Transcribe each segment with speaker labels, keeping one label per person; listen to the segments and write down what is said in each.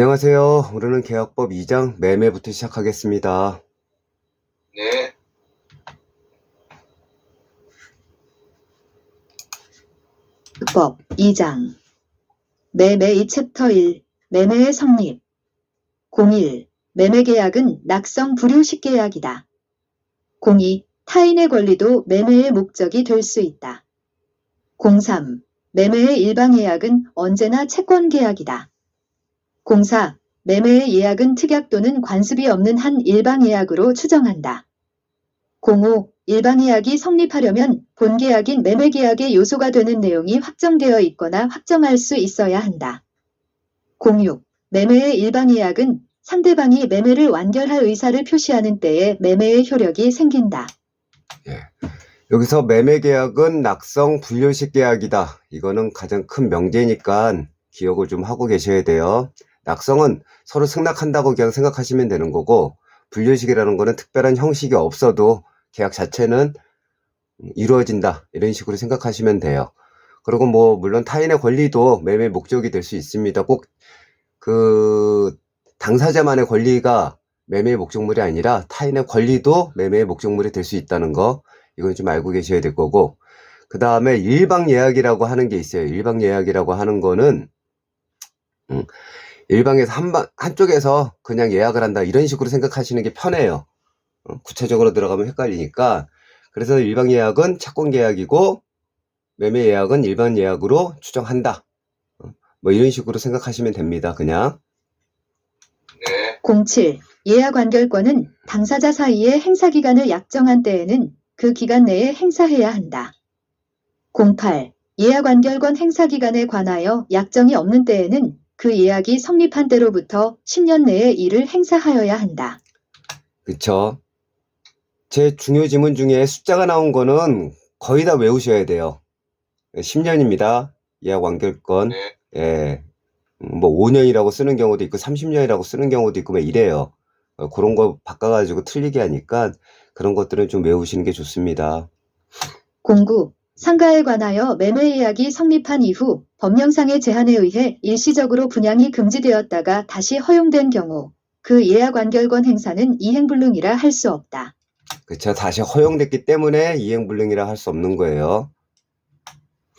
Speaker 1: 안녕하세요. 오늘은 계약법 2장 매매부터 시작하겠습니다.
Speaker 2: 네.
Speaker 3: 법 2장 매매 챕터 1 매매의 성립 01. 매매계약은 낙성 불효식 계약이다. 02. 타인의 권리도 매매의 목적이 될 수 있다. 03. 매매의 일방예약은 언제나 채권계약이다. 04. 매매의 예약은 특약 또는 관습이 없는 한 일방예약으로 추정한다. 05. 일방예약이 성립하려면 본계약인 매매계약의 요소가 되는 내용이 확정되어 있거나 확정할 수 있어야 한다. 06. 매매의 일방예약은 상대방이 매매를 완결할 의사를 표시하는 때에 매매의 효력이 생긴다.
Speaker 1: 여기서 매매계약은 낙성 불효식 계약이다. 이거는 가장 큰 명제니까 기억을 좀 하고 계셔야 돼요. 낙성은 서로 승낙한다고 그냥 생각하시면 되는 거고, 불효식이라는 거는 특별한 형식이 없어도 계약 자체는 이루어진다. 이런 식으로 생각하시면 돼요. 그리고 물론 타인의 권리도 매매 목적이 될 수 있습니다. 꼭 당사자만의 권리가 매매의 목적물이 아니라 타인의 권리도 매매의 목적물이 될 수 있다는 거, 이건 좀 알고 계셔야 될 거고, 그 다음에 일방예약이라고 하는 게 있어요. 일방예약이라고 하는 거는 일방에서 한쪽에서 그냥 예약을 한다, 이런 식으로 생각하시는 게 편해요. 구체적으로 들어가면 헷갈리니까. 그래서 일방예약은 채권계약이고 매매예약은 일반예약으로 추정한다, 이런 식으로 생각하시면 됩니다. 그냥.
Speaker 2: 네.
Speaker 3: 07. 예약 완결권은 당사자 사이의 행사기간을 약정한 때에는 그 기간 내에 행사해야 한다. 08. 예약 완결권 행사기간에 관하여 약정이 없는 때에는 그 예약이 성립한 때로부터 10년 내에 이를 행사하여야 한다.
Speaker 1: 그쵸? 제 중요 지문 중에 숫자가 나온 거는 거의 다 외우셔야 돼요. 10년입니다. 예약 완결권.
Speaker 2: 네.
Speaker 1: 예. 5년이라고 쓰는 경우도 있고 30년이라고 쓰는 경우도 있고 이래요. 그런 거 바꿔가지고 틀리게 하니까 그런 것들은 좀 외우시는 게 좋습니다.
Speaker 3: 09. 상가에 관하여 매매 예약이 성립한 이후 법령상의 제한에 의해 일시적으로 분양이 금지되었다가 다시 허용된 경우 그 예약 완결권 행사는 이행불능이라 할 수 없다.
Speaker 1: 그쵸. 다시 허용됐기 때문에 이행불능이라 할 수 없는 거예요.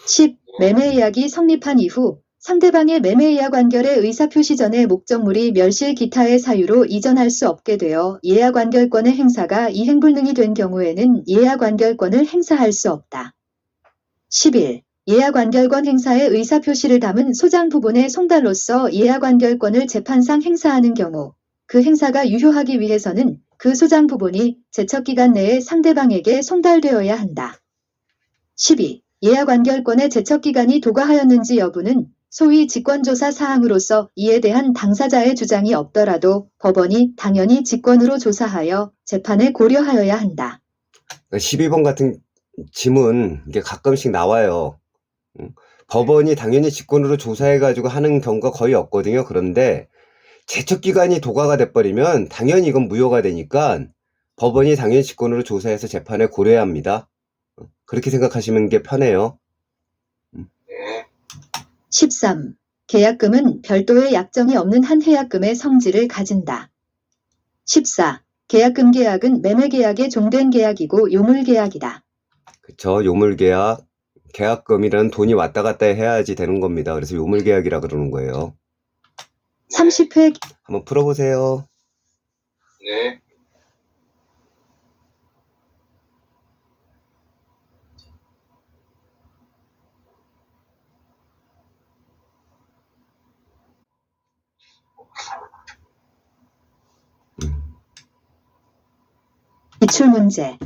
Speaker 3: 10. 매매 예약이 성립한 이후 상대방의 매매 예약 완결의 의사표시 전에 목적물이 멸실 기타의 사유로 이전할 수 없게 되어 예약 완결권의 행사가 이행불능이 된 경우에는 예약 완결권을 행사할 수 없다. 11. 예약 완결권 행사의 의사표시를 담은 소장 부분의 송달로서 예약 완결권을 재판상 행사하는 경우 그 행사가 유효하기 위해서는 그 소장 부분이 제척기간 내에 상대방에게 송달되어야 한다. 12. 예약 완결권의 제척기간이 도과하였는지 여부는 소위 직권조사 사항으로서 이에 대한 당사자의 주장이 없더라도 법원이 당연히 직권으로 조사하여 재판에 고려하여야 한다.
Speaker 1: 12번 같은 지문 이게 가끔씩 나와요. 법원이 당연히 직권으로 조사해가지고 하는 경우가 거의 없거든요. 그런데 제척기간이 도과가 돼버리면 당연히 이건 무효가 되니까 법원이 당연히 직권으로 조사해서 재판에 고려해야 합니다. 그렇게 생각하시는 게 편해요.
Speaker 2: 네.
Speaker 3: 13. 계약금은 별도의 약정이 없는 한 해약금의 성질을 가진다. 14. 계약금 계약은 매매계약의 종된 계약이고 요물계약이다.
Speaker 1: 그쵸. 요물계약, 계약금이라는 돈이 왔다 갔다 해야지 되는 겁니다. 그래서 요물계약이라 그러는 거예요.
Speaker 3: 30회
Speaker 1: 한번 풀어보세요.
Speaker 2: 네.
Speaker 3: 기출문제.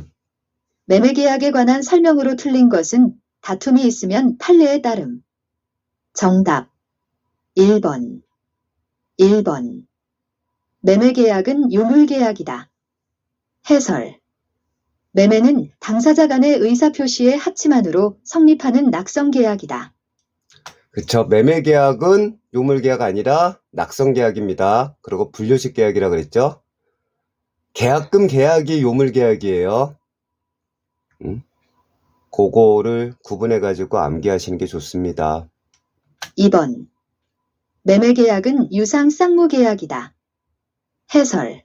Speaker 3: 매매계약에 관한 설명으로 틀린 것은 다툼이 있으면 판례에 따름. 정답 1번 1번. 매매계약은 요물계약이다. 해설. 매매는 당사자 간의 의사표시의 합치만으로 성립하는 낙성계약이다.
Speaker 1: 그쵸. 매매계약은 요물계약 아니라 낙성계약입니다. 그리고 불료식 계약이라 그랬죠. 계약금 계약이 요물계약이에요. 그거를 구분해가지고 암기하시는 게 좋습니다.
Speaker 3: 2번. 매매계약은 유상 쌍무계약이다. 해설.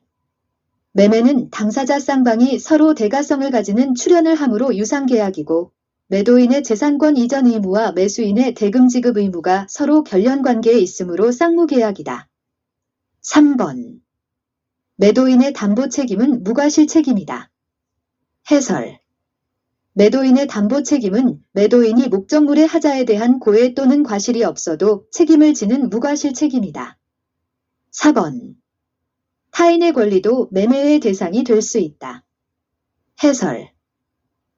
Speaker 3: 매매는 당사자 쌍방이 서로 대가성을 가지는 출연을 함으로 유상계약이고, 매도인의 재산권 이전 의무와 매수인의 대금 지급 의무가 서로 결연관계에 있으므로 쌍무계약이다. 3번. 매도인의 담보 책임은 무과실 책임이다. 해설. 매도인의 담보 책임은 매도인이 목적물의 하자에 대한 고해 또는 과실이 없어도 책임을 지는 무과실 책임이다. 4번. 타인의 권리도 매매의 대상이 될 수 있다. 해설.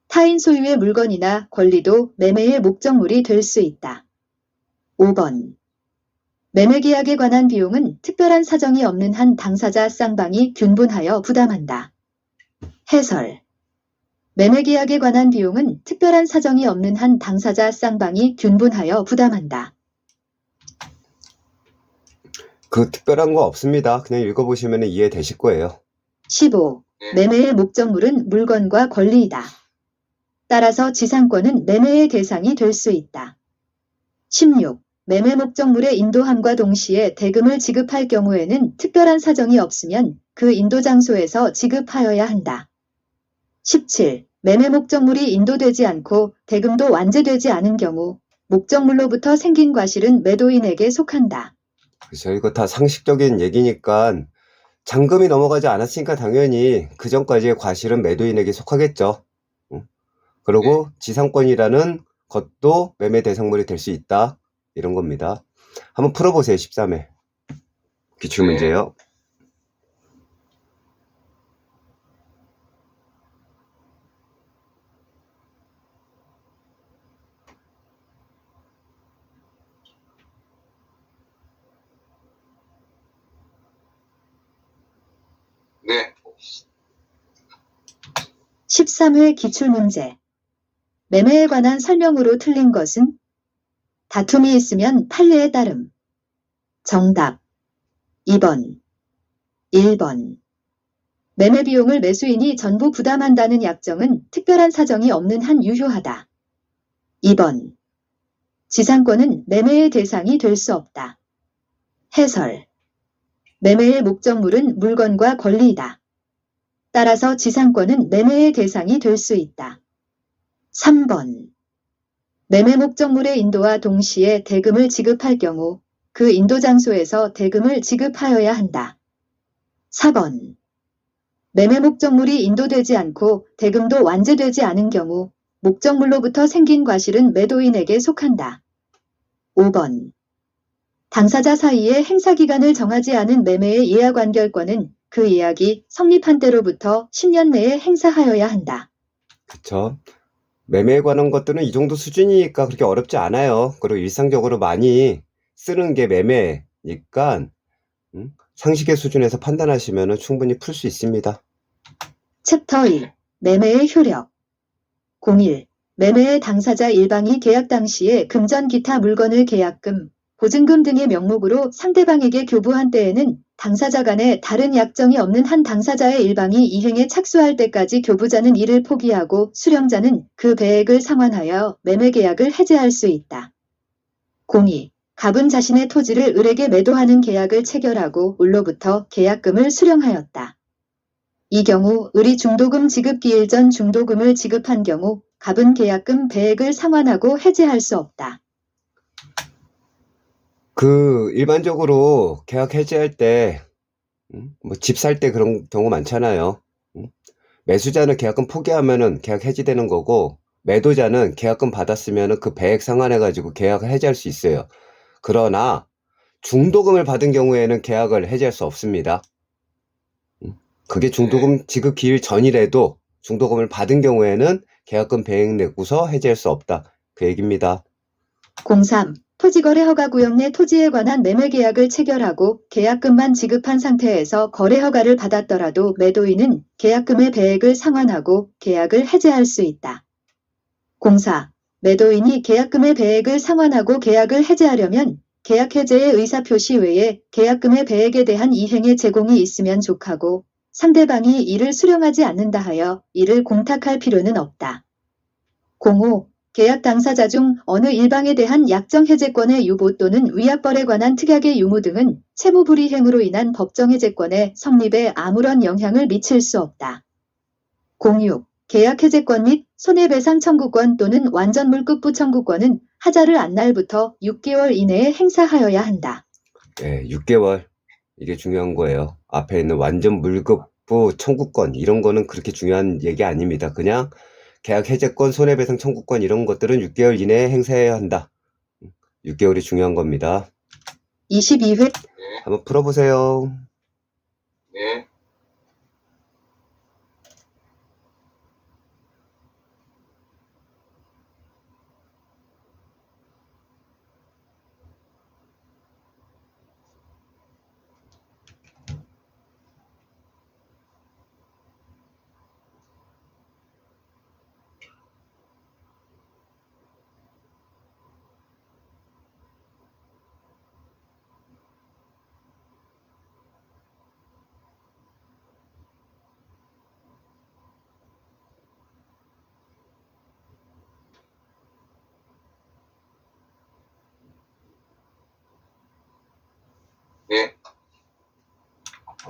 Speaker 3: 타인 소유의 물건이나 권리도 매매의 목적물이 될 수 있다. 5번. 매매계약에 관한 비용은 특별한 사정이 없는 한 당사자 쌍방이 균분하여 부담한다. 해설. 매매계약에 관한 비용은 특별한 사정이 없는 한 당사자 쌍방이 균분하여 부담한다.
Speaker 1: 그 특별한 거 없습니다. 그냥 읽어보시면 이해되실 거예요.
Speaker 3: 15. 매매의 목적물은 물건과 권리이다. 따라서 지상권은 매매의 대상이 될 수 있다. 16. 매매 목적물의 인도함과 동시에 대금을 지급할 경우에는 특별한 사정이 없으면 그 인도 장소에서 지급하여야 한다. 17. 매매 목적물이 인도되지 않고 대금도 완제되지 않은 경우 목적물로부터 생긴 과실은 매도인에게 속한다.
Speaker 1: 그렇죠. 이거 다 상식적인 얘기니까 잔금이 넘어가지 않았으니까 당연히 그 전까지의 과실은 매도인에게 속하겠죠. 그리고 지상권이라는 것도 매매 대상물이 될 수 있다. 이런 겁니다. 한번 풀어보세요. 13회. 기출문제요.
Speaker 2: 네.
Speaker 3: 13회 기출문제. 매매에 관한 설명으로 틀린 것은? 다툼이 있으면 판례에 따름. 정답. 2번. 1번. 매매 비용을 매수인이 전부 부담한다는 약정은 특별한 사정이 없는 한 유효하다. 2번. 지상권은 매매의 대상이 될 수 없다. 해설. 매매의 목적물은 물건과 권리이다. 따라서 지상권은 매매의 대상이 될 수 있다. 3번. 매매 목적물의 인도와 동시에 대금을 지급할 경우 그 인도 장소에서 대금을 지급하여야 한다. 4번. 매매 목적물이 인도되지 않고 대금도 완제되지 않은 경우 목적물로부터 생긴 과실은 매도인에게 속한다. 5번. 당사자 사이의 행사기간을 정하지 않은 매매의 예약 완결권은 그 예약이 성립한 때로부터 10년 내에 행사하여야 한다.
Speaker 1: 그쵸. 매매에 관한 것들은 이 정도 수준이니까 그렇게 어렵지 않아요. 그리고 일상적으로 많이 쓰는 게 매매니까 상식의 수준에서 판단하시면 충분히 풀 수 있습니다.
Speaker 3: 챕터 1. 매매의 효력. 01. 매매의 당사자 일방이 계약 당시에 금전 기타 물건을 계약금, 보증금 등의 명목으로 상대방에게 교부한 때에는 당사자 간에 다른 약정이 없는 한 당사자의 일방이 이행에 착수할 때까지 교부자는 이를 포기하고 수령자는 그 배액을 상환하여 매매계약을 해제할 수 있다. 02. 갑은 자신의 토지를 을에게 매도하는 계약을 체결하고 을로부터 계약금을 수령하였다. 이 경우 을이 중도금 지급 기일 전 중도금을 지급한 경우 갑은 계약금 배액을 상환하고 해제할 수 없다.
Speaker 1: 일반적으로 계약 해지할 때, 집 살 때 그런 경우 많잖아요. 매수자는 계약금 포기하면은 계약 해지되는 거고, 매도자는 계약금 받았으면은 그 배액 상환해가지고 계약을 해지할 수 있어요. 그러나, 중도금을 받은 경우에는 계약을 해지할 수 없습니다. 그게 중도금 지급 기일 전이라도 중도금을 받은 경우에는 계약금 배액 내고서 해지할 수 없다. 그 얘기입니다.
Speaker 3: 03. 토지거래 허가구역 내 토지에 관한 매매계약을 체결하고 계약금만 지급한 상태에서 거래 허가를 받았더라도 매도인은 계약금의 배액을 상환하고 계약을 해제할 수 있다. 04. 매도인이 계약금의 배액을 상환하고 계약을 해제하려면 계약 해제의 의사표시 외에 계약금의 배액에 대한 이행의 제공이 있으면 족하고 상대방이 이를 수령하지 않는다 하여 이를 공탁할 필요는 없다. 05. 계약 당사자 중 어느 일방에 대한 약정 해제권의 유보 또는 위약벌에 관한 특약의 유무 등은 채무불이행으로 인한 법정 해제권의 성립에 아무런 영향을 미칠 수 없다. 06. 계약 해제권 및 손해배상 청구권 또는 완전 물급부 청구권은 하자를 안 날부터 6개월 이내에 행사하여야 한다.
Speaker 1: 예, 6개월. 이게 중요한 거예요. 앞에 있는 완전 물급부 청구권 이런 거는 그렇게 중요한 얘기 아닙니다. 그냥 계약 해제권, 손해배상 청구권 이런 것들은 6개월 이내에 행사해야 한다. 6개월이 중요한 겁니다.
Speaker 3: 22회
Speaker 1: 한번 풀어보세요.
Speaker 2: 네. 네.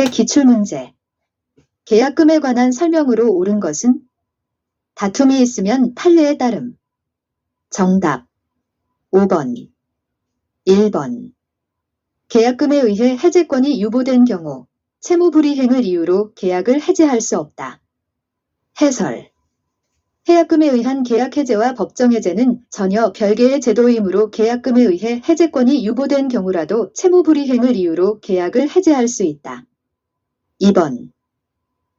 Speaker 3: 기출문제. 계약금에 관한 설명으로 옳은 것은? 다툼이 있으면 판례에 따름. 정답 5번, 1번. 계약금에 의해 해제권이 유보된 경우 채무불이행을 이유로 계약을 해제할 수 없다. 해설. 해약금에 의한 계약 해제와 법정 해제는 전혀 별개의 제도이므로 계약금에 의해 해제권이 유보된 경우라도 채무불이행을 이유로 계약을 해제할 수 있다. 2번.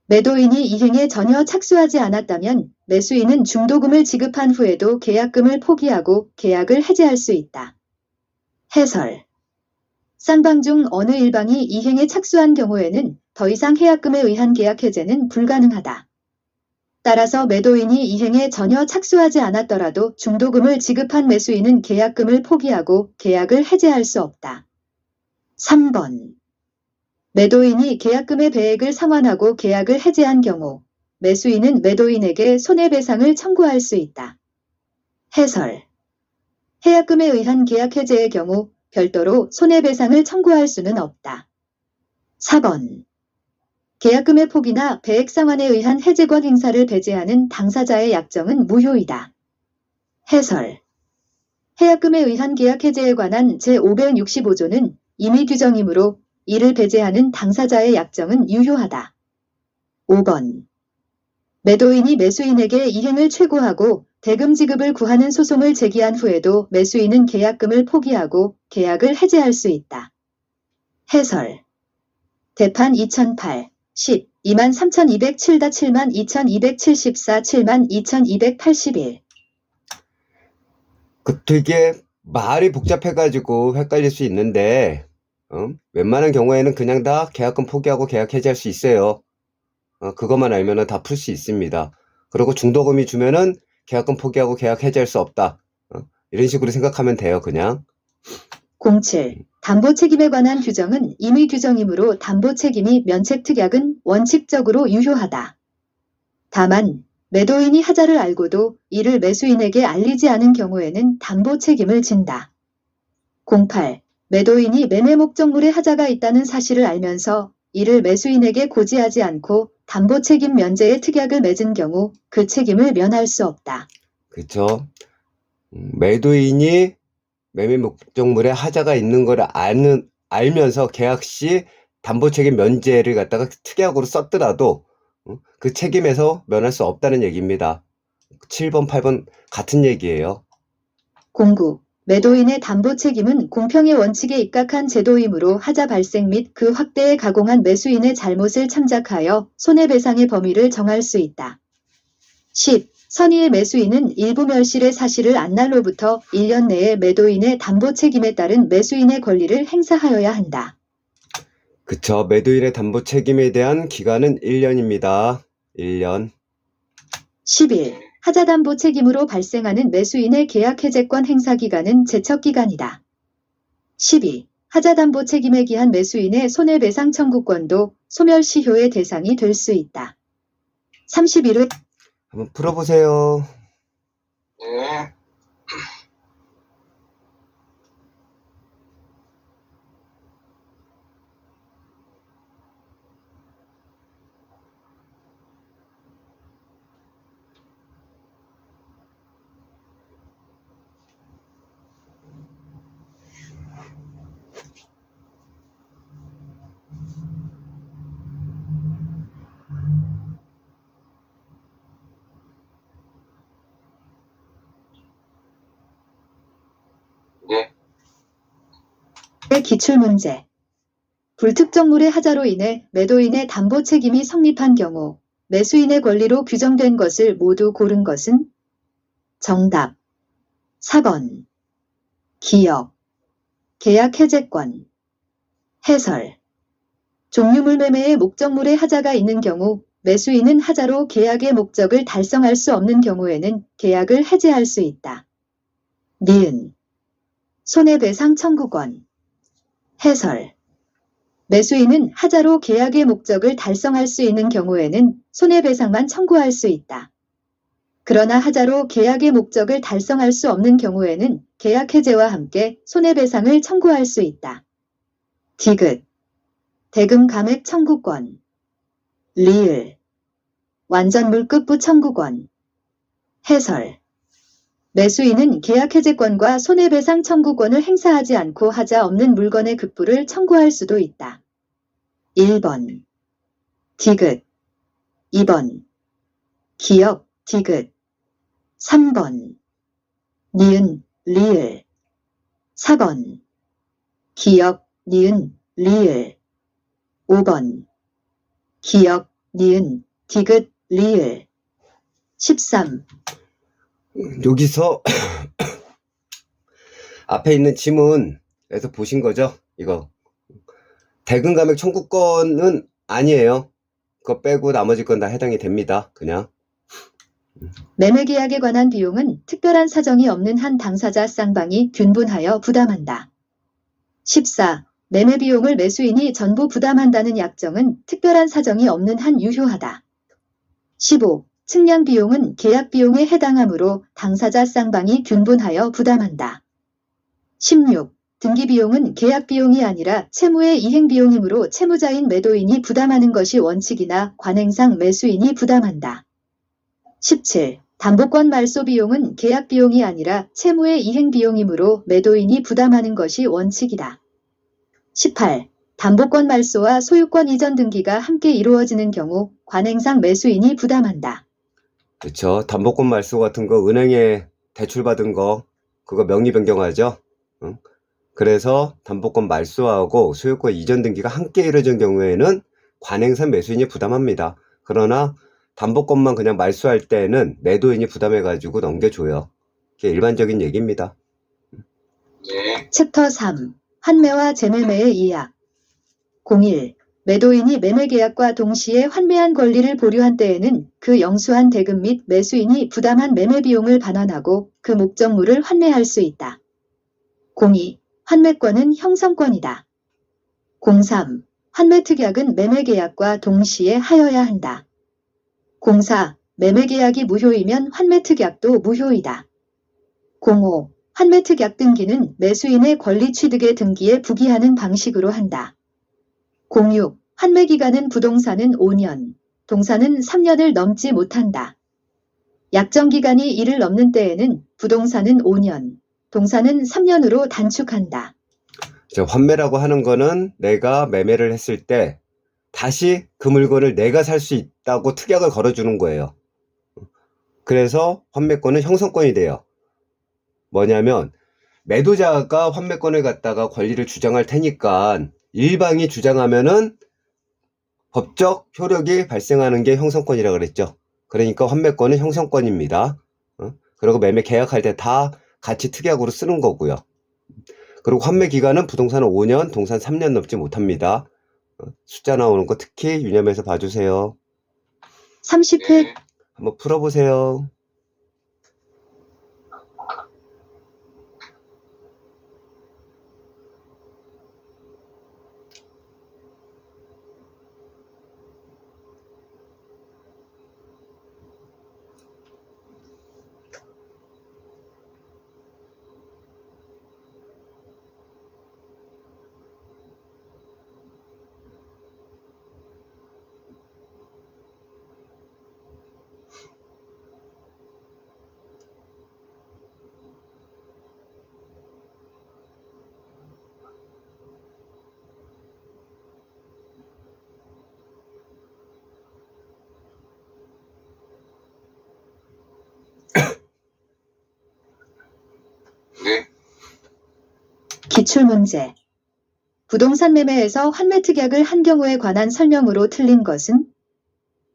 Speaker 3: 매도인이 이행에 전혀 착수하지 않았다면 매수인은 중도금을 지급한 후에도 계약금을 포기하고 계약을 해제할 수 있다. 해설. 쌍방 중 어느 일방이 이행에 착수한 경우에는 더 이상 해약금에 의한 계약 해제는 불가능하다. 따라서 매도인이 이행에 전혀 착수하지 않았더라도 중도금을 지급한 매수인은 계약금을 포기하고 계약을 해제할 수 없다. 3번. 매도인이 계약금의 배액을 상환하고 계약을 해제한 경우 매수인은 매도인에게 손해배상을 청구할 수 있다. 해설. 해약금에 의한 계약 해제의 경우 별도로 손해배상을 청구할 수는 없다. 4번. 계약금의 포기나 배액 상환에 의한 해제권 행사를 배제하는 당사자의 약정은 무효이다. 해설. 해약금에 의한 계약 해제에 관한 제565조는 임의 규정이므로 이를 배제하는 당사자의 약정은 유효하다. 5번. 매도인이 매수인에게 이행을 최고하고 대금 지급을 구하는 소송을 제기한 후에도 매수인은 계약금을 포기하고 계약을 해제할 수 있다. 해설. 대판 2008, 10, 23,207-7만 2,274, 7만 2,281.
Speaker 1: 되게 말이 복잡해가지고 헷갈릴 수 있는데 웬만한 경우에는 그냥 다 계약금 포기하고 계약 해지할 수 있어요. 그것만 알면은 다 풀 수 있습니다. 그리고 중도금이 주면은 계약금 포기하고 계약 해지할 수 없다. 이런 식으로 생각하면 돼요, 그냥.
Speaker 3: 07. 담보 책임에 관한 규정은 임의 규정이므로 담보 책임이 면책특약은 원칙적으로 유효하다. 다만 매도인이 하자를 알고도 이를 매수인에게 알리지 않은 경우에는 담보 책임을 진다. 08. 매도인이 매매 목적물에 하자가 있다는 사실을 알면서 이를 매수인에게 고지하지 않고 담보 책임 면제의 특약을 맺은 경우 그 책임을 면할 수 없다.
Speaker 1: 그쵸? 매도인이 매매 목적물에 하자가 있는 걸 알면서 계약 시 담보 책임 면제를 갖다가 특약으로 썼더라도 그 책임에서 면할 수 없다는 얘기입니다. 7번, 8번 같은 얘기예요.
Speaker 3: 09. 매도인의 담보 책임은 공평의 원칙에 입각한 제도이므로 하자 발생 및 그 확대에 가공한 매수인의 잘못을 참작하여 손해배상의 범위를 정할 수 있다. 10. 선의의 매수인은 일부 멸실의 사실을 안 날로부터 1년 내에 매도인의 담보 책임에 따른 매수인의 권리를 행사하여야 한다.
Speaker 1: 그쵸. 매도인의 담보 책임에 대한 기간은 1년입니다. 1년.
Speaker 3: 11. 하자 담보 책임으로 발생하는 매수인의 계약 해제권 행사 기간은 제척 기간이다. 12. 하자 담보 책임에 기한 매수인의 손해배상 청구권도 소멸시효의 대상이 될 수 있다. 31회
Speaker 1: 한번 풀어보세요.
Speaker 2: 네.
Speaker 3: 기출문제. 불특정물의 하자로 인해 매도인의 담보 책임이 성립한 경우 매수인의 권리로 규정된 것을 모두 고른 것은? 정답. 4번. 기역. 계약 해제권. 해설. 종류물 매매의 목적물의 하자가 있는 경우 매수인은 하자로 계약의 목적을 달성할 수 없는 경우에는 계약을 해제할 수 있다. 니은. 손해배상 청구권. 해설. 매수인은 하자로 계약의 목적을 달성할 수 있는 경우에는 손해배상만 청구할 수 있다. 그러나 하자로 계약의 목적을 달성할 수 없는 경우에는 계약 해제와 함께 손해배상을 청구할 수 있다. 디귿. 대금 감액 청구권. 리을. 완전 물급부 청구권. 해설. 매수인은 계약 해제권과 손해배상 청구권을 행사하지 않고 하자 없는 물건의 급부를 청구할 수도 있다. 1번. 디귿. 2번. 기역, 디귿. 3번. 니은, 리을. 4번. 기역, 니은, 리을. 5번. 기역, 니은, 디귿, 리을. 13.
Speaker 1: 여기서 앞에 있는 지문에서 보신 거죠? 이거. 대금 감액 청구권은 아니에요. 그거 빼고 나머지 건 다 해당이 됩니다. 그냥.
Speaker 3: 매매계약에 관한 비용은 특별한 사정이 없는 한 당사자 쌍방이 균분하여 부담한다. 14. 매매 비용을 매수인이 전부 부담한다는 약정은 특별한 사정이 없는 한 유효하다. 15. 측량 비용은 계약 비용에 해당하므로 당사자 쌍방이 균분하여 부담한다. 16. 등기 비용은 계약 비용이 아니라 채무의 이행 비용이므로 채무자인 매도인이 부담하는 것이 원칙이나 관행상 매수인이 부담한다. 17. 담보권 말소 비용은 계약 비용이 아니라 채무의 이행 비용이므로 매도인이 부담하는 것이 원칙이다. 18. 담보권 말소와 소유권 이전 등기가 함께 이루어지는 경우 관행상 매수인이 부담한다.
Speaker 1: 그렇죠. 담보권 말소 같은 거 은행에 대출받은 거 그거 명의 변경하죠. 응? 그래서 담보권 말소하고 소유권 이전 등기가 함께 이루어진 경우에는 관행상 매수인이 부담합니다. 그러나 담보권만 그냥 말소할 때는 매도인이 부담해가지고 넘겨줘요. 이게 일반적인 얘기입니다.
Speaker 2: 네.
Speaker 3: 챕터 3. 환매와 재매매의 이약. 01. 매도인이 매매계약과 동시에 환매한 권리를 보류한 때에는 그 영수한 대금 및 매수인이 부담한 매매비용을 반환하고 그 목적물을 환매할 수 있다. 02. 환매권은 형성권이다. 03. 환매특약은 매매계약과 동시에 하여야 한다. 04. 매매계약이 무효이면 환매특약도 무효이다. 05. 환매특약 등기는 매수인의 권리 취득의 등기에 부기하는 방식으로 한다. 06. 환매기간은 부동산은 5년, 동산은 3년을 넘지 못한다. 약정기간이 이를 넘는 때에는 부동산은 5년, 동산은 3년으로 단축한다.
Speaker 1: 환매라고 하는 거는 내가 매매를 했을 때 다시 그 물건을 내가 살 수 있다고 특약을 걸어주는 거예요. 그래서 환매권은 형성권이 돼요. 뭐냐면 매도자가 환매권을 갖다가 권리를 주장할 테니까 일방이 주장하면은 법적 효력이 발생하는 게 형성권이라 그랬죠. 그러니까 환매권은 형성권입니다. 그리고 매매 계약할 때 다 같이 특약으로 쓰는 거고요. 그리고 환매 기간은 부동산은 5년, 동산 3년 넘지 못합니다. 숫자 나오는 거 특히 유념해서 봐주세요.
Speaker 3: 30회
Speaker 2: 네.
Speaker 1: 한번 풀어보세요.
Speaker 2: 네.
Speaker 3: 기출문제. 부동산 매매에서 환매특약을 한 경우에 관한 설명으로 틀린 것은?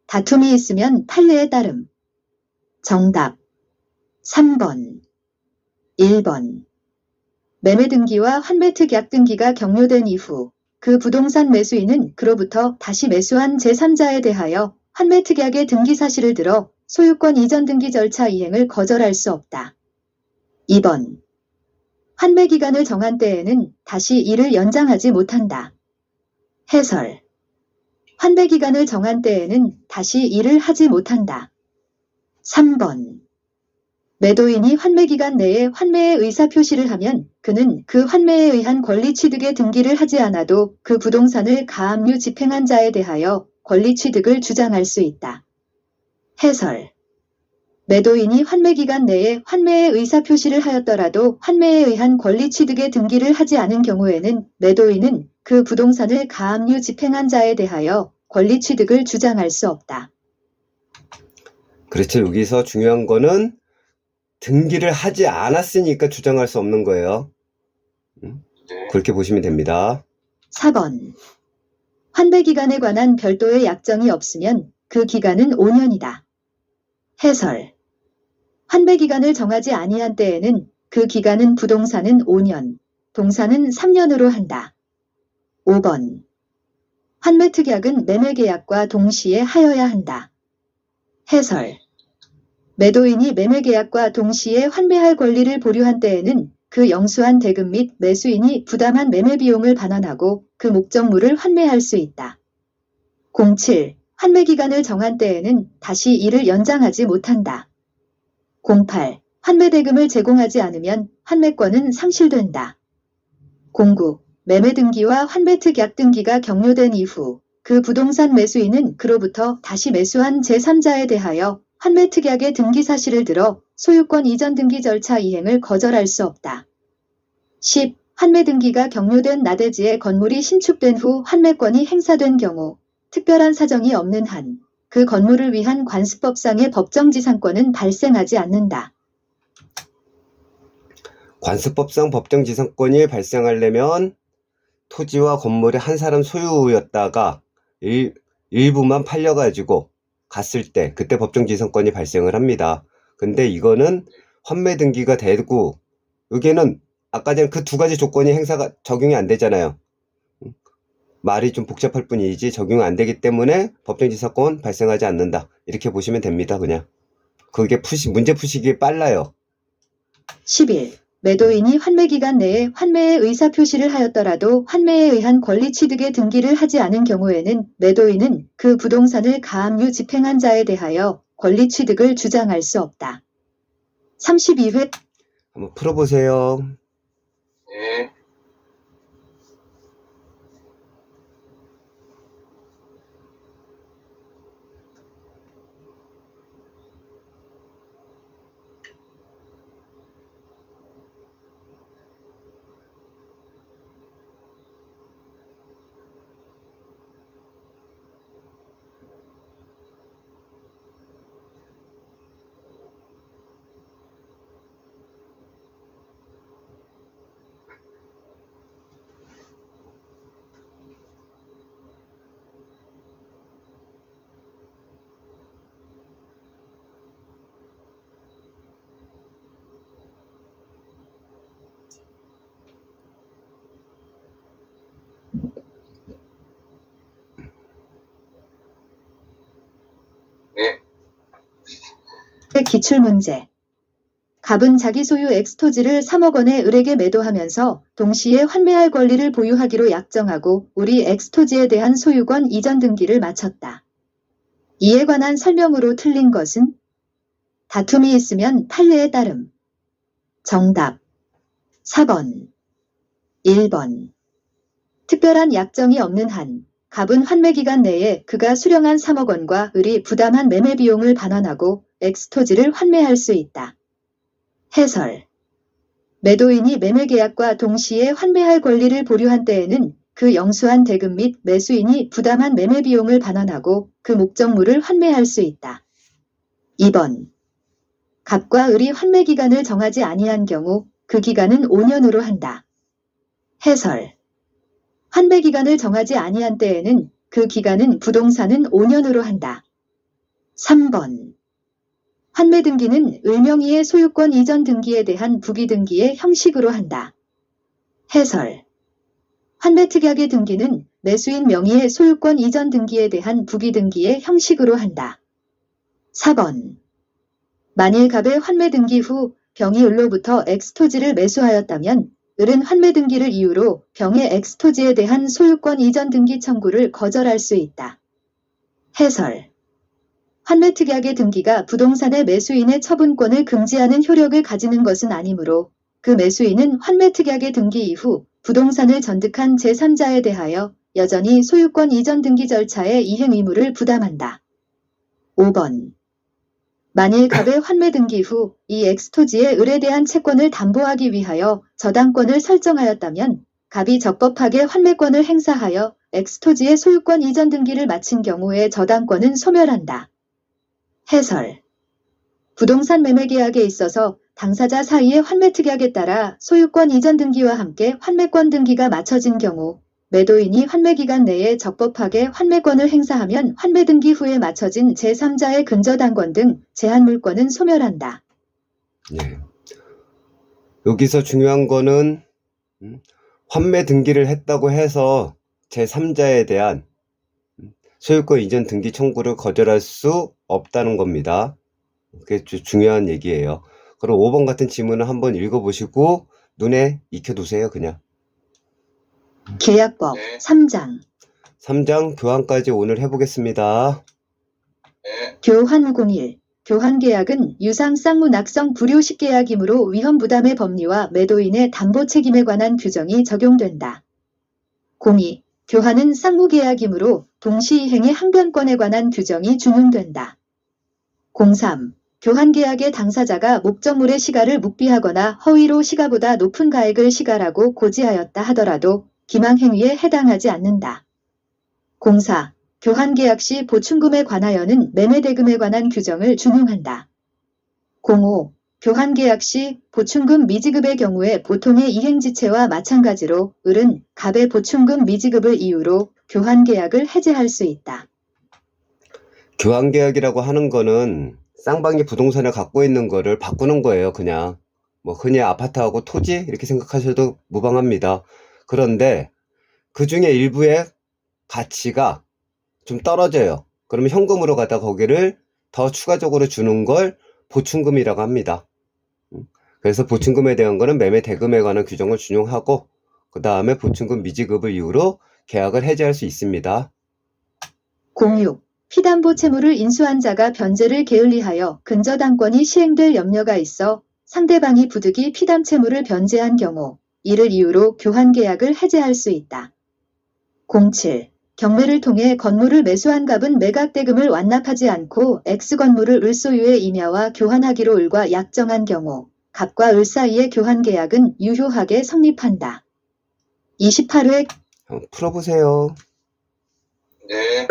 Speaker 3: 다툼이 있으면 판례에 따름. 정답 3번, 1번. 매매 등기와 환매특약 등기가 경료된 이후 그 부동산 매수인은 그로부터 다시 매수한 제3자에 대하여 환매특약의 등기 사실을 들어 소유권 이전 등기 절차 이행을 거절할 수 없다. 2번. 환매 기간을 정한 때에는 다시 이를 연장하지 못한다. 해설. 환매 기간을 정한 때에는 다시 이를 하지 못한다. 3번. 매도인이 환매 기간 내에 환매의 의사 표시를 하면 그는 그 환매에 의한 권리 취득의 등기를 하지 않아도 그 부동산을 가압류 집행한 자에 대하여 권리 취득을 주장할 수 있다. 해설. 매도인이 환매 기간 내에 환매의 의사 표시를 하였더라도 환매에 의한 권리 취득의 등기를 하지 않은 경우에는 매도인은 그 부동산을 가압류 집행한 자에 대하여 권리 취득을 주장할 수 없다.
Speaker 1: 그렇죠. 여기서 중요한 거는 등기를 하지 않았으니까 주장할 수 없는 거예요.
Speaker 2: 네.
Speaker 1: 그렇게 보시면 됩니다.
Speaker 3: 4번. 환매 기간에 관한 별도의 약정이 없으면 그 기간은 5년이다. 해설. 환매 기간을 정하지 아니한 때에는 그 기간은 부동산은 5년, 동산은 3년으로 한다. 5번. 환매특약은 매매계약과 동시에 하여야 한다. 해설. 매도인이 매매계약과 동시에 환매할 권리를 보류한 때에는 그 영수한 대금 및 매수인이 부담한 매매비용을 반환하고 그 목적물을 환매할 수 있다. 07. 환매기간을 정한 때에는 다시 이를 연장하지 못한다. 08. 환매대금을 제공하지 않으면 환매권은 상실된다. 09. 매매등기와 환매특약 등기가 경료된 이후 그 부동산 매수인은 그로부터 다시 매수한 제3자에 대하여 환매특약의 등기 사실을 들어 소유권 이전 등기 절차 이행을 거절할 수 없다. 10. 환매등기가 경료된 나대지에 건물이 신축된 후 환매권이 행사된 경우 특별한 사정이 없는 한 그 건물을 위한 관습법상의 법정지상권은 발생하지 않는다.
Speaker 1: 관습법상 법정지상권이 발생하려면 토지와 건물이 한 사람 소유였다가 일부만 팔려가지고 갔을 때 그때 법정지상권이 발생을 합니다. 근데 이거는 환매등기가 되고 여기는 아까 전 그 두 가지 조건이 적용이 안 되잖아요. 말이 좀 복잡할 뿐이지 적용 안 되기 때문에 법정지상권 발생하지 않는다. 이렇게 보시면 됩니다. 그냥 그게 문제 푸시기 빨라요.
Speaker 3: 11. 매도인이 환매기간 내에 환매의 의사표시를 하였더라도 환매에 의한 권리 취득의 등기를 하지 않은 경우에는 매도인은 그 부동산을 가압류 집행한 자에 대하여 권리 취득을 주장할 수 없다. 32회
Speaker 1: 한번 풀어보세요.
Speaker 2: 네. 네.
Speaker 3: 기출문제. 갑은 자기 소유 엑스토지를 3억 원에 을에게 매도하면서 동시에 환매할 권리를 보유하기로 약정하고 우리 엑스토지에 대한 소유권 이전 등기를 마쳤다. 이에 관한 설명으로 틀린 것은? 다툼이 있으면 판례에 따름. 정답 4번, 1번. 특별한 약정이 없는 한 갑은 환매기간 내에 그가 수령한 3억 원과 을이 부담한 매매비용을 반환하고 엑스토지를 환매할 수 있다. 해설. 매도인이 매매계약과 동시에 환매할 권리를 보류한 때에는 그 영수한 대금 및 매수인이 부담한 매매비용을 반환하고 그 목적물을 환매할 수 있다. 2번. 갑과 을이 환매기간을 정하지 아니한 경우 그 기간은 5년으로 한다. 해설. 환매 기간을 정하지 아니한 때에는 그 기간은 부동산은 5년으로 한다. 3번. 환매 등기는 을명의의 소유권 이전 등기에 대한 부기 등기의 형식으로 한다. 해설. 환매 특약의 등기는 매수인 명의의 소유권 이전 등기에 대한 부기 등기의 형식으로 한다. 4번. 만일 갑의 환매 등기 후 병이 을로부터 X토지를 매수하였다면 을은 환매 등기를 이유로 병의 X토지에 대한 소유권 이전 등기 청구를 거절할 수 있다. 해설. 환매 특약의 등기가 부동산의 매수인의 처분권을 금지하는 효력을 가지는 것은 아니므로 그 매수인은 환매 특약의 등기 이후 부동산을 전득한 제3자에 대하여 여전히 소유권 이전 등기 절차의 이행 의무를 부담한다. 5번. 만일 갑의 환매 등기 후 이 X토지의 을에 대한 채권을 담보하기 위하여 저당권을 설정하였다면 갑이 적법하게 환매권을 행사하여 X토지의 소유권 이전 등기를 마친 경우에 저당권은 소멸한다. 해설. 부동산 매매 계약에 있어서 당사자 사이의 환매 특약에 따라 소유권 이전 등기와 함께 환매권 등기가 맞춰진 경우 매도인이 환매 기간 내에 적법하게 환매권을 행사하면 환매 등기 후에 맞춰진 제3자의 근저당권 등 제한 물권은 소멸한다.
Speaker 1: 예. 여기서 중요한 거는 환매 등기를 했다고 해서 제3자에 대한 소유권 이전 등기 청구를 거절할 수 없다는 겁니다. 그게 중요한 얘기예요. 그럼 5번 같은 지문을 한번 읽어보시고 눈에 익혀두세요. 그냥.
Speaker 3: 계약법
Speaker 2: 네.
Speaker 3: 3장.
Speaker 1: 3장 교환까지 오늘 해보겠습니다.
Speaker 2: 네.
Speaker 3: 교환 01. 교환계약은 유상 쌍무 낙성 불효식 계약이므로 위험부담의 법리와 매도인의 담보 책임에 관한 규정이 적용된다. 02. 교환은 쌍무계약이므로 동시이행의 항변권에 관한 규정이 준용된다. 03. 교환계약의 당사자가 목적물의 시가를 묵비하거나 허위로 시가보다 높은 가액을 시가라고 고지하였다 하더라도 기망행위에 해당하지 않는다. 04. 교환계약 시 보충금에 관하여는 매매대금에 관한 규정을 준용한다. 05. 교환계약 시 보충금 미지급의 경우에 보통의 이행지체와 마찬가지로 을은 갑의 보충금 미지급을 이유로 교환계약을 해제할 수 있다.
Speaker 1: 교환계약이라고 하는 거는 쌍방이 부동산을 갖고 있는 거를 바꾸는 거예요. 그냥 뭐 흔히 아파트하고 토지 이렇게 생각하셔도 무방합니다. 그런데 그 중에 일부의 가치가 좀 떨어져요. 그러면 현금으로 갖다 거기를 더 추가적으로 주는 걸 보충금이라고 합니다. 그래서 보충금에 대한 거는 매매 대금에 관한 규정을 준용하고 그 다음에 보충금 미지급을 이유로 계약을 해제할 수 있습니다.
Speaker 3: 06. 피담보 채무를 인수한 자가 변제를 게을리하여 근저당권이 시행될 염려가 있어 상대방이 부득이 피담 채무를 변제한 경우 이를 이유로 교환계약을 해제할 수 있다. 07. 경매를 통해 건물을 매수한 갑은 매각대금을 완납하지 않고 X건물을 을 소유의 임야와 교환하기로 을과 약정한 경우 갑과 을 사이의 교환계약은 유효하게 성립한다. 28회
Speaker 1: 풀어보세요.
Speaker 2: 네.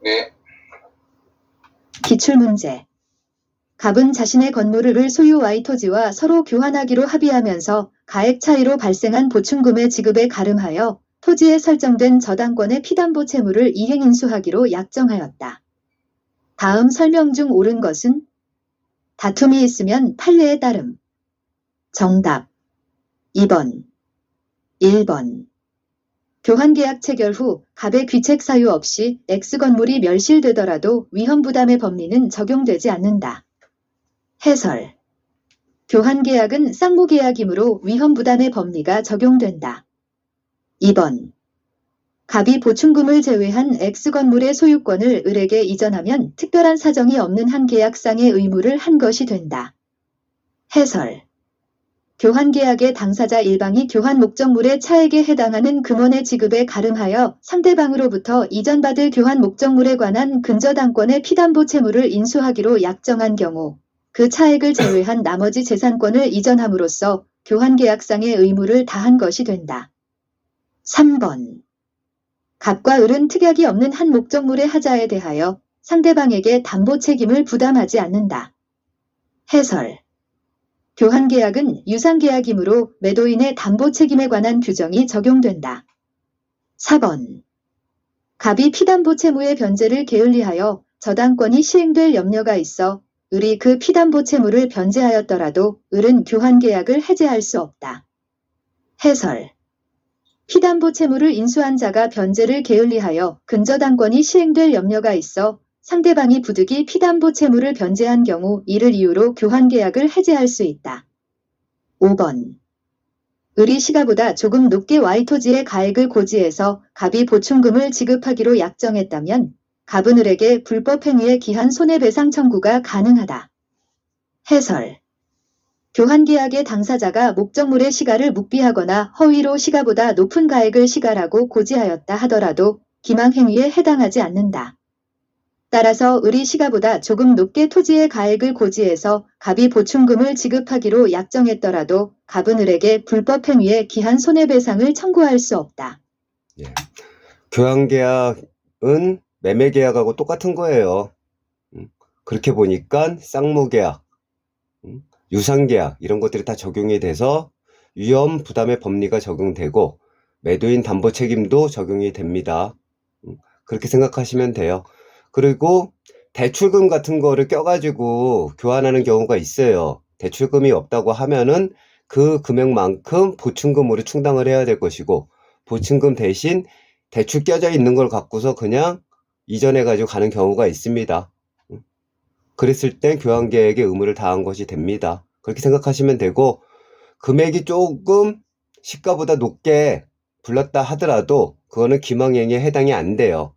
Speaker 2: 네.
Speaker 3: 기출문제. 갑은 자신의 건물을 을 소유 Y 토지와 서로 교환하기로 합의하면서 가액 차이로 발생한 보충금의 지급에 가름하여 토지에 설정된 저당권의 피담보 채무를 이행인수하기로 약정하였다. 다음 설명 중 옳은 것은? 다툼이 있으면 판례에 따름. 정답 2번, 1번. 교환계약 체결 후 갑의 귀책 사유 없이 X건물이 멸실되더라도 위험부담의 법리는 적용되지 않는다. 해설. 교환계약은 쌍무계약이므로 위험부담의 법리가 적용된다. 2번. 갑이 보충금을 제외한 X건물의 소유권을 을에게 이전하면 특별한 사정이 없는 한 계약상의 의무를 한 것이 된다. 해설. 교환계약의 당사자 일방이 교환 목적물의 차액에 해당하는 금원의 지급에 가름하여 상대방으로부터 이전받을 교환 목적물에 관한 근저당권의 피담보 채무를 인수하기로 약정한 경우 그 차액을 제외한 나머지 재산권을 이전함으로써 교환계약상의 의무를 다한 것이 된다. 3번. 갑과 을은 특약이 없는 한 목적물의 하자에 대하여 상대방에게 담보 책임을 부담하지 않는다. 해설. 교환계약은 유상계약이므로 매도인의 담보 책임에 관한 규정이 적용된다. 4번. 갑이 피담보 채무의 변제를 게을리하여 저당권이 시행될 염려가 있어 을이 그 피담보 채무를 변제하였더라도 을은 교환계약을 해제할 수 없다. 해설. 피담보 채무를 인수한 자가 변제를 게을리하여 근저당권이 시행될 염려가 있어 상대방이 부득이 피담보 채무를 변제한 경우 이를 이유로 교환계약을 해제할 수 있다. 5번. 을이 시가보다 조금 높게 Y토지의 가액을 고지해서 갑이 보충금을 지급하기로 약정했다면 갑은 을에게 불법행위에 기한 손해배상 청구가 가능하다. 해설. 교환계약의 당사자가 목적물의 시가를 묵비하거나 허위로 시가보다 높은 가액을 시가라고 고지하였다 하더라도 기망행위에 해당하지 않는다. 따라서 을이 시가보다 조금 높게 토지의 가액을 고지해서 갑이 보충금을 지급하기로 약정했더라도 갑은 을에게 불법행위에 기한 손해배상을 청구할 수 없다.
Speaker 1: 예. 교환계약은 매매계약하고 똑같은 거예요. 그렇게 보니까 쌍무계약, 유상계약 이런 것들이 다 적용이 돼서 위험 부담의 법리가 적용되고 매도인 담보 책임도 적용이 됩니다. 그렇게 생각하시면 돼요. 그리고 대출금 같은 거를 껴가지고 교환하는 경우가 있어요. 대출금이 없다고 하면은 그 금액만큼 보충금으로 충당을 해야 될 것이고 보충금 대신 대출 껴져 있는 걸 갖고서 그냥 이전해가지고 가는 경우가 있습니다. 그랬을 땐 교환계약의 의무를 다한 것이 됩니다. 그렇게 생각하시면 되고 금액이 조금 시가보다 높게 불렀다 하더라도 그거는 기망행위에 해당이 안 돼요.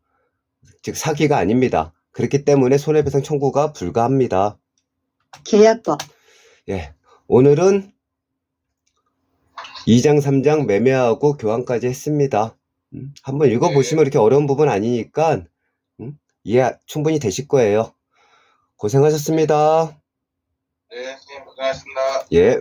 Speaker 1: 즉 사기가 아닙니다. 그렇기 때문에 손해배상 청구가 불가합니다.
Speaker 3: 계약법.
Speaker 1: 예, 오늘은 2장 3장 매매하고 교환까지 했습니다. 한번 읽어보시면 이렇게 어려운 부분 아니니까 이해 충분히 되실 거예요. 고생하셨습니다.
Speaker 2: 네, 선생님 고생하셨습니다.
Speaker 1: 예.